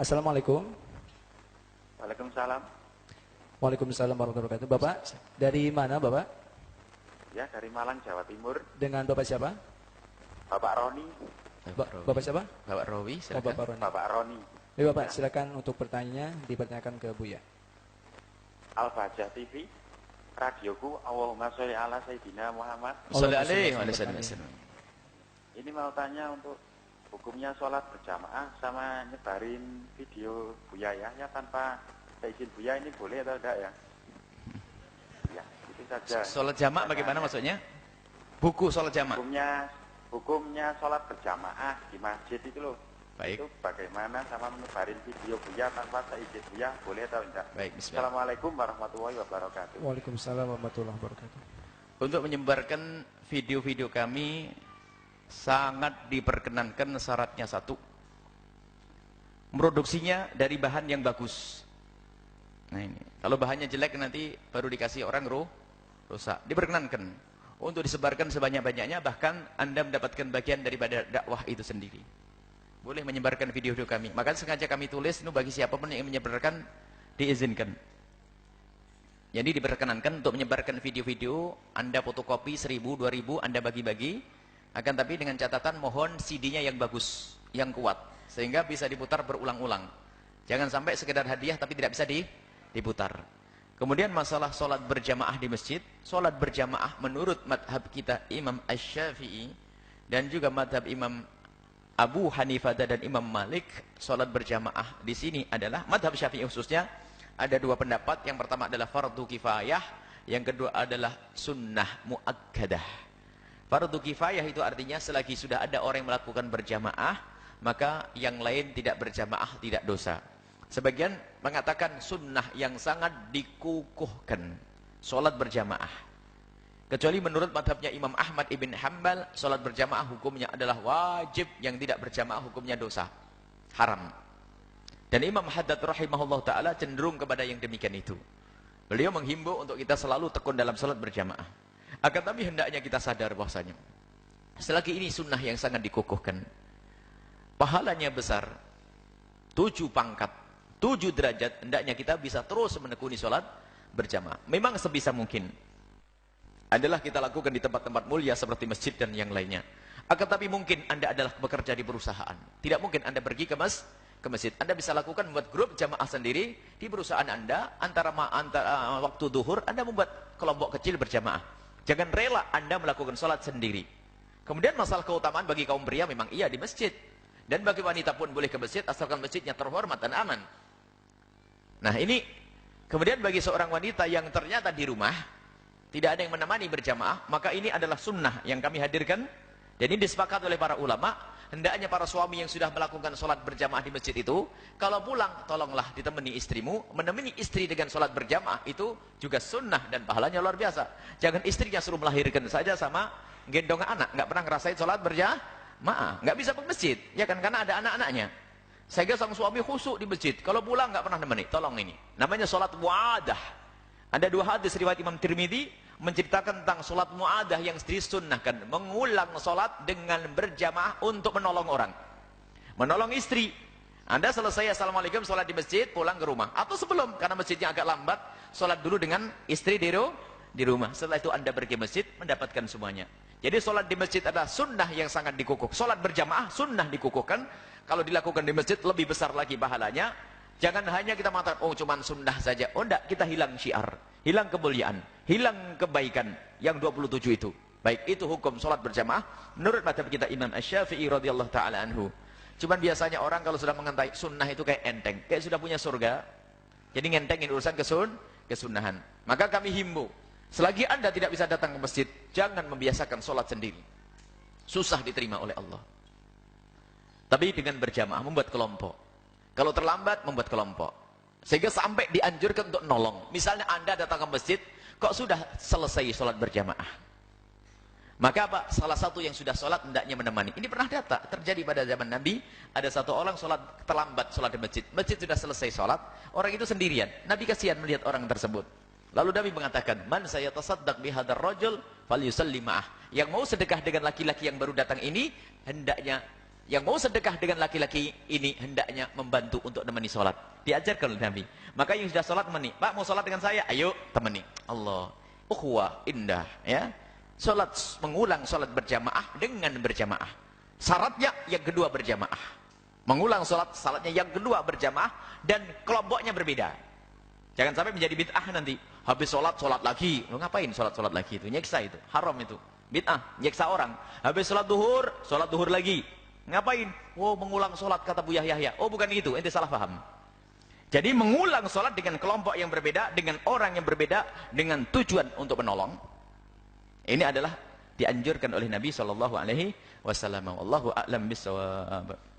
Assalamualaikum. Waalaikumsalam. Waalaikumsalam warahmatullahi wabarakatuh. Bapak, dari mana Bapak? Ya, dari Malang, Jawa Timur. Dengan Bapak siapa? Bapak Roni. Bapak siapa? Bapak Rowi, Oh, silakan. Bapak Roni. Bapak Roni. Ya, Bapak, silakan untuk bertanya, dipertanyakan ke Buya. Al-Fajr TV. Radioku, Allahumma sholli ala Sayyidina Muhammad. Sallallahu alaihi wasallam. Ini mau tanya untuk hukumnya sholat berjamaah sama nyebarin video Buya ya tanpa izin Buya ini boleh atau enggak ya? Ya, itu saja. Sholat jamak bagaimana maksudnya? Buku sholat jamak. Hukumnya sholat berjamaah di masjid itu loh. Baik. Itu bagaimana sama menyebarin video Buya tanpa izin Buya boleh atau enggak? Baik, bismillah. Assalamualaikum warahmatullahi wabarakatuh. Waalaikumsalam warahmatullahi wabarakatuh. Untuk menyebarkan video-video kami sangat diperkenankan, syaratnya satu, produksinya dari bahan yang bagus. Nah ini, kalau bahannya jelek nanti baru dikasih orang rusak. Diperkenankan untuk disebarkan sebanyak-banyaknya, bahkan Anda mendapatkan bagian daripada dakwah itu sendiri. Boleh menyebarkan video-video kami. Maka sengaja kami tulis, itu bagi siapapun yang menyebarkan diizinkan. Jadi diperkenankan untuk menyebarkan video-video, Anda fotokopi 1000, 2000, Anda bagi-bagi. Akan tapi dengan catatan mohon CD-nya yang bagus, yang kuat, sehingga bisa diputar berulang-ulang. Jangan sampai sekedar hadiah tapi tidak bisa diputar. Kemudian masalah sholat berjamaah di masjid. Sholat berjamaah menurut madhab kita Imam Asy-Syafi'i dan juga madhab Imam Abu Hanifah dan Imam Malik, sholat berjamaah di sini adalah madhab Syafi'i khususnya ada dua pendapat. Yang pertama adalah fardu kifayah, yang kedua adalah sunnah muakkadah. Fardu kifayah itu artinya selagi sudah ada orang yang melakukan berjamaah, maka yang lain tidak berjamaah tidak dosa. Sebagian mengatakan sunnah yang sangat dikukuhkan sholat berjamaah. Kecuali menurut madhabnya Imam Ahmad ibn Hanbal, sholat berjamaah hukumnya adalah wajib, yang tidak berjamaah hukumnya dosa, haram. Dan Imam Haddad rahimahullah ta'ala cenderung kepada yang demikian itu. Beliau menghimbau untuk kita selalu tekun dalam sholat berjamaah. Akan tapi hendaknya kita sadar bahwasanya selagi ini sunnah yang sangat dikukuhkan, pahalanya besar, 7 pangkat, 7 derajat, hendaknya kita bisa terus menekuni sholat berjamaah. Memang sebisa mungkin adalah kita lakukan di tempat-tempat mulia seperti masjid dan yang lainnya. Akan tapi mungkin Anda adalah bekerja di perusahaan, tidak mungkin Anda pergi ke masjid. Anda bisa lakukan membuat grup jamaah sendiri di perusahaan Anda, antara waktu duhur Anda membuat kelompok kecil berjamaah. Jangan rela Anda melakukan sholat sendiri. Kemudian masalah keutamaan bagi kaum pria memang iya di masjid. Dan bagi wanita pun boleh ke masjid asalkan masjidnya terhormat dan aman. Nah ini, kemudian bagi seorang wanita yang ternyata di rumah tidak ada yang menemani berjamaah, maka ini adalah sunnah yang kami hadirkan. Dan ini disepakati oleh para ulama, hendaknya para suami yang sudah melakukan sholat berjamaah di masjid itu, kalau pulang tolonglah ditemani istrimu. Menemani istri dengan sholat berjamaah itu juga sunnah dan pahalanya luar biasa. Jangan istrinya suruh melahirkan saja sama gendong anak, nggak pernah ngerasain sholat berjamaah, nggak bisa ke masjid, ya kan, karena ada anak-anaknya. Sehingga sang suami khusyuk di masjid, kalau pulang nggak pernah nemani. Tolong, ini namanya sholat mu'adah. Ada 2 hadis riwayat Imam Tirmidzi menceritakan tentang sholat mu'adah yang disunnahkan, mengulang sholat dengan berjamaah untuk menolong orang, menolong istri. Anda selesai assalamualaikum sholat di masjid, pulang ke rumah, atau sebelum, karena masjidnya agak lambat, sholat dulu dengan istri di rumah. Setelah itu Anda pergi masjid, mendapatkan semuanya. Jadi sholat di masjid adalah sunnah yang sangat dikukuh. Sholat berjamaah sunnah dikukuhkan. Kalau dilakukan di masjid lebih besar lagi pahalanya. Jangan hanya kita mengatakan, oh cuman sunnah saja. Oh enggak, kita hilang syiar, hilang kemuliaan, hilang kebaikan yang 27 itu. Baik, itu hukum sholat berjamaah menurut madhab kita Imam Asy-Syafi'i radhiyallahu ta'ala anhu. Cuman biasanya orang kalau sudah mengentai sunnah itu kayak enteng, kayak sudah punya surga, jadi ngentengin urusan kesunnahan. Maka kami himbau, selagi Anda tidak bisa datang ke masjid, jangan membiasakan sholat sendiri, susah diterima oleh Allah. Tapi dengan berjamaah, membuat kelompok. Kalau terlambat, membuat kelompok. Sehingga sampai dianjurkan untuk nolong. Misalnya Anda datang ke masjid, kok sudah selesai sholat berjamaah. Maka apa? Salah satu yang sudah sholat hendaknya menemani. Ini pernah terjadi pada zaman Nabi. Ada satu orang sholat terlambat sholat di masjid. Masjid sudah selesai sholat, orang itu sendirian. Nabi kasihan melihat orang tersebut. Lalu Nabi mengatakan, man sayatasaddaq bihadzal rajul falyusalli ma'ah. Yang mau sedekah dengan laki-laki yang baru datang ini, hendaknya Yang mau sedekah dengan laki-laki ini hendaknya membantu untuk temani sholat. Diajarkan oleh Nabi. Maka yang sudah sholat temani. Pak mau sholat dengan saya? Ayo temani. Allah. Ukhuwah indah. Ya. Sholat, mengulang sholat berjamaah dengan berjamaah. Syaratnya yang kedua berjamaah. Mengulang sholatnya yang kedua berjamaah dan kelompoknya berbeda. Jangan sampai menjadi bid'ah nanti. Habis sholat lagi. Lu ngapain sholat lagi itu? Nyeksa itu. Haram itu. Bid'ah. Nyeksa orang. Habis sholat duhur lagi. Ngapain? Oh mengulang sholat kata Buya Yahya. Oh bukan itu. Ente salah paham. Jadi mengulang sholat dengan kelompok yang berbeda. Dengan orang yang berbeda. Dengan tujuan untuk menolong. Ini adalah dianjurkan oleh Nabi SAW. Wallahu a'lam bishawab.